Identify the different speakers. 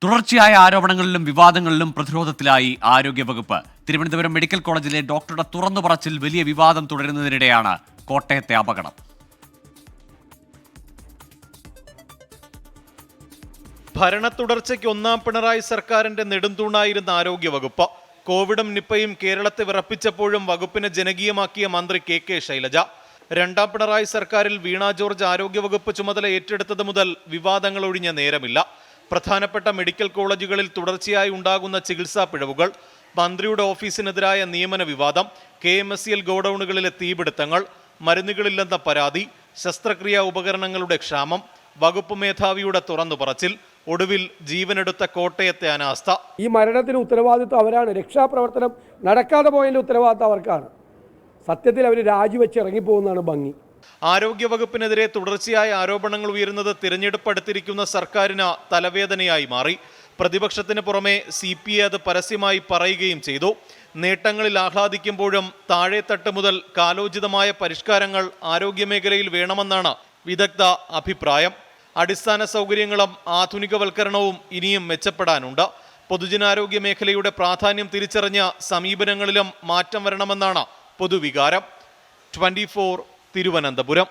Speaker 1: തുടർച്ചയായ ആരോപണങ്ങളിലും വിവാദങ്ങളിലും പ്രതിരോധത്തിലായി ആരോഗ്യവകുപ്പ്. തിരുവനന്തപുരം മെഡിക്കൽ കോളേജിലെ ഡോക്ടറുടെ തുറന്നു പറച്ചിൽ വലിയ വിവാദം തുടരുന്നതിനിടെയാണ് കോട്ടയത്തെ അപകടം.
Speaker 2: ഭരണത്തുടർച്ചയ്ക്ക് ഒന്നാം പിണറായി സർക്കാരിന്റെ നെടുംതൂണായിരുന്ന ആരോഗ്യവകുപ്പ് കോവിഡും നിപ്പയും കേരളത്തെ വിറപ്പിച്ചപ്പോഴും വകുപ്പിനെ ജനകീയമാക്കിയ മന്ത്രി കെ ശൈലജ. രണ്ടാം പിണറായി സർക്കാരിൽ വീണ ജോർജ് ആരോഗ്യവകുപ്പ് ചുമതല ഏറ്റെടുത്തത് മുതൽ വിവാദങ്ങൾ ഒഴിഞ്ഞ നേരമില്ല. പ്രധാനപ്പെട്ട മെഡിക്കൽ കോളേജുകളിൽ തുടർച്ചയായി ഉണ്ടാകുന്ന ചികിത്സാ പിഴവുകൾ, മന്ത്രിയുടെ ഓഫീസിനെതിരായ നിയമന വിവാദം, KMSL ഗോഡൌണുകളിലെ തീപിടുത്തങ്ങൾ, മരുന്നുകളില്ലെന്ന പരാതി, ശസ്ത്രക്രിയാ ഉപകരണങ്ങളുടെ ക്ഷാമം, വകുപ്പ് മേധാവിയുടെ തുറന്നു പറച്ചിൽ, ഒടുവിൽ ജീവനെടുത്ത കോട്ടയത്തെ അനാസ്ഥ.
Speaker 3: ഈ മരണത്തിന് ഉത്തരവാദിത്വം അവരാണ്. രക്ഷാപ്രവർത്തനം നടക്കാതെ പോയതിൻ്റെ ഉത്തരവാദിത്വം അവർക്കാണ്. സത്യത്തിൽ അവർ രാജിവെച്ച് ഇറങ്ങിപ്പോകുന്നതാണ് ഭംഗി.
Speaker 2: ആരോഗ്യവകുപ്പിനെതിരെ തുടർച്ചയായ ആരോപണങ്ങൾ ഉയരുന്നത് തിരഞ്ഞെടുപ്പ് അടുത്തിരിക്കുന്ന സർക്കാരിന് തലവേദനയായി മാറി. പ്രതിപക്ഷത്തിന് പുറമെ CPI അത് പരസ്യമായി പറയുകയും ചെയ്തു. നേട്ടങ്ങളിൽ ആഹ്ലാദിക്കുമ്പോഴും താഴെത്തട്ട് മുതൽ കാലോചിതമായ പരിഷ്കാരങ്ങൾ ആരോഗ്യമേഖലയിൽ വേണമെന്നാണ് വിദഗ്ധ അഭിപ്രായം. അടിസ്ഥാന സൗകര്യങ്ങളും ആധുനികവൽക്കരണവും ഇനിയും മെച്ചപ്പെടാനുണ്ട്. പൊതുജനാരോഗ്യ മേഖലയുടെ പ്രാധാന്യം തിരിച്ചറിഞ്ഞ സമീപനങ്ങളിലും മാറ്റം വരണമെന്നാണ് പൊതുവികാരം. 24 തിരുവനന്തപുരം.